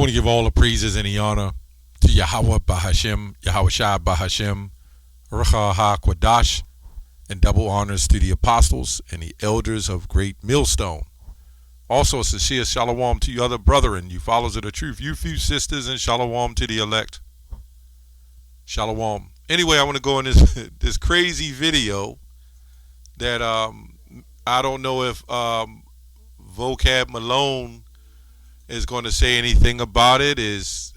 want to give all the praises and the honor to Yahweh Bahashem, Yahweh Shai Bahashem, Ruach HaKodesh, and double honors to the apostles and the elders of Great Millstone. Also, a sincere shalom to you other brethren, you followers of the truth, you few sisters, and shalom to the elect. Shalom. Anyway, I want to go in this crazy video that I don't know if Vocab Malone is going to say anything about it.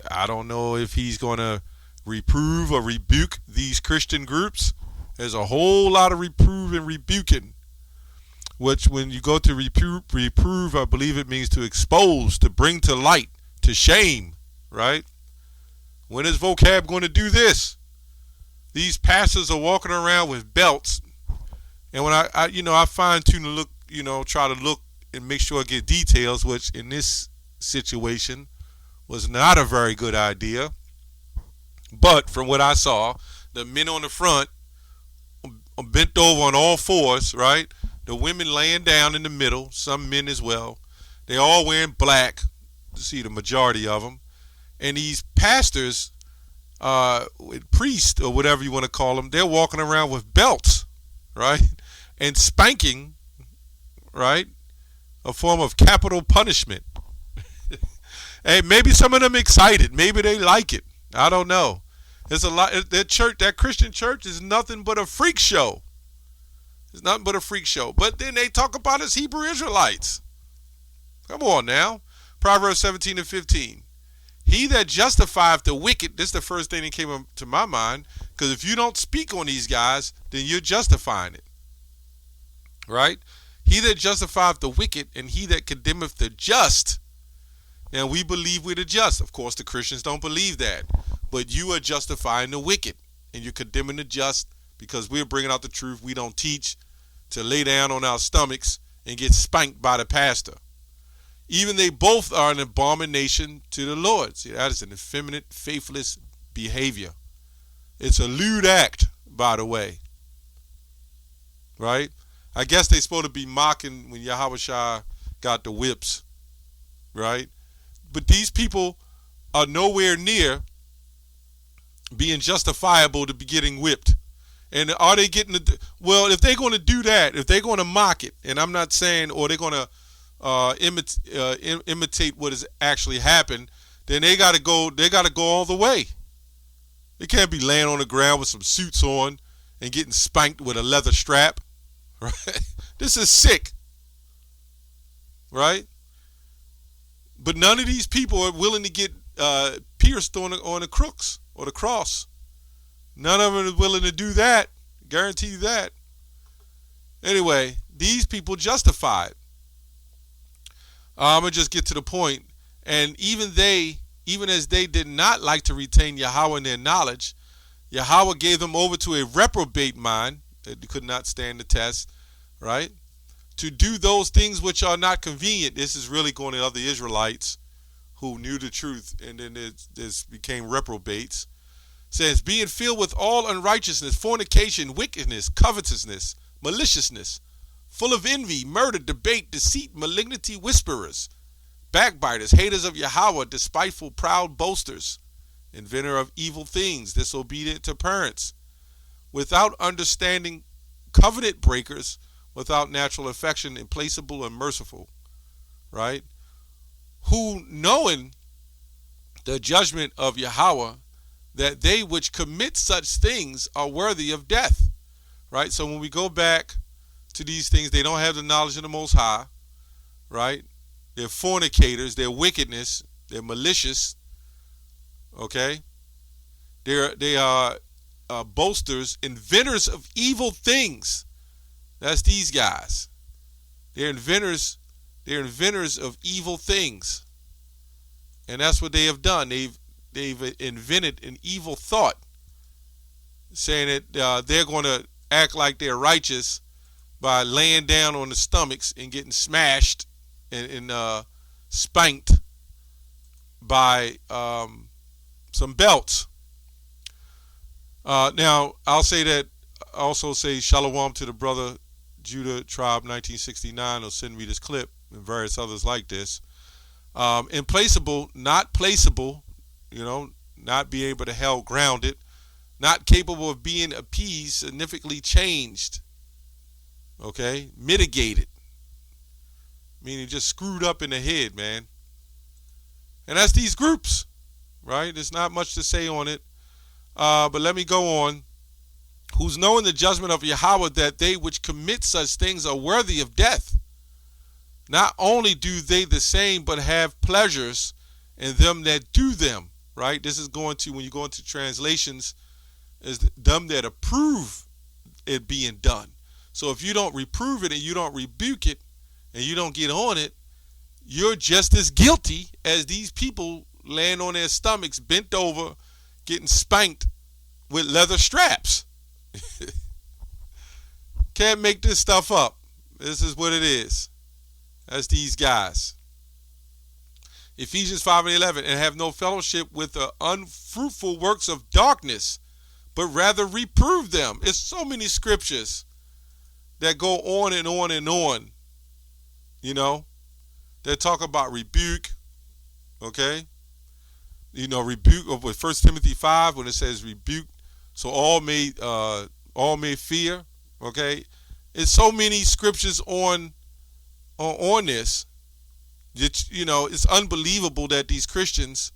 I don't know if he's going to reprove or rebuke these Christian groups. There's a whole lot of reprove and rebuking, which when you go to reprove, I believe it means to expose, to bring to light, to shame, right? When is Vocab going to do this? These pastors are walking around with belts, and when I fine tune to look, try to look and make sure I get details, which in this situation was not a very good idea. But from what I saw, the men on the front bent over on all fours, right? The women laying down in the middle, some men as well. They all wearing black, to see the majority of them. And these pastors, priests or whatever you want to call them, they're walking around with belts, right? And spanking, right? A form of capital punishment. Hey, maybe some of them excited. Maybe they like it. I don't know. There's a lot. That Christian church is nothing but a freak show. It's nothing but a freak show. But then they talk about us Hebrew Israelites. Come on now. Proverbs 17:15. He that justifieth the wicked, this is the first thing that came up to my mind, because if you don't speak on these guys, then you're justifying it. Right? He that justifieth the wicked, and he that condemneth the just. Now, we believe we're the just. Of course, the Christians don't believe that. But you are justifying the wicked, and you're condemning the just because we're bringing out the truth. We don't teach to lay down on our stomachs and get spanked by the pastor. Even they both are an abomination to the Lord. See, that is an effeminate, faithless behavior. It's a lewd act, by the way. Right? I guess they're supposed to be mocking when Yahweh Shai got the whips. Right? But these people are nowhere near being justifiable to be getting whipped. And are they getting well, if they're going to do that, if they're going to mock it, and I'm not saying, or they're going to imitate what has actually happened, then they got to go all the way. They can't be laying on the ground with some suits on and getting spanked with a leather strap. Right? This is sick. Right? But none of these people are willing to get pierced on the crooks or the cross. None of them are willing to do that. Guarantee you that. Anyway, these people justify it. I'm going to just get to the point. And even as they did not like to retain Yahweh in their knowledge, Yahweh gave them over to a reprobate mind that could not stand the test, right? To do those things which are not convenient. This is really going to other Israelites who knew the truth, and then this became reprobates. Says, being filled with all unrighteousness, fornication, wickedness, covetousness, maliciousness, full of envy, murder, debate, deceit, malignity, whisperers, backbiters, haters of Yahweh, despiteful, proud boasters, inventor of evil things, disobedient to parents, without understanding, covenant breakers, without natural affection, implacable and merciful, right? Who, knowing the judgment of Yahweh, that they which commit such things are worthy of death, right? So when we go back to these things, they don't have the knowledge of the Most High, right? They're fornicators, they're wickedness, they're malicious, okay? They are boasters, inventors of evil things. That's these guys. They're inventors of evil things. And that's what they have done. They've invented an evil thought, saying that they're going to act like they're righteous by laying down on the stomachs and getting smashed and spanked by some belts. Now, I'll say that. Also say shalom to the brother Judah Tribe 1969. Will send me this clip and various others like this. Implaceable, not placeable, not be able to held grounded, not capable of being appeased, significantly changed, okay, mitigated, meaning just screwed up in the head, man. And that's these groups, right? There's not much to say on it, but let me go on. Who's knowing the judgment of Yahweh, that they which commit such things are worthy of death. Not only do they the same, but have pleasures in them that do them, right? This is going to, when you go into translations, is them that approve it being done. So if you don't reprove it and you don't rebuke it and you don't get on it, you're just as guilty as these people laying on their stomachs, bent over, getting spanked with leather straps. Can't make this stuff up. This is what it is. That's these guys. Ephesians 5:11, and have no fellowship with the unfruitful works of darkness, but rather reprove them. It's so many scriptures that go on and on and on, that talk about rebuke, okay? Rebuke, with 1 Timothy 5, when it says rebuke, so all may fear, okay? It's so many scriptures on this. It's unbelievable that these Christians,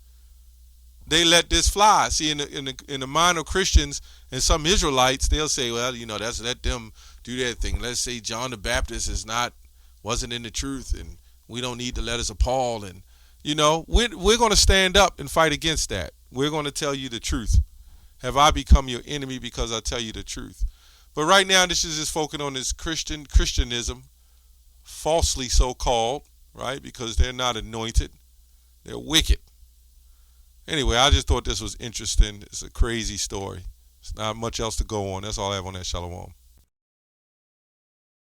they let this fly. See, in the mind of Christians and some Israelites, they'll say, well, that's, let them do their thing. Let's say John the Baptist wasn't in the truth, and we don't need the letters of Paul. And we're going to stand up and fight against that. We're going to tell you the truth. Have I become your enemy because I tell you the truth? But right now, this is just focusing on this Christianism, falsely so called, right? Because they're not anointed. They're wicked. Anyway, I just thought this was interesting. It's a crazy story. There's not much else to go on. That's all I have on that. Shalom.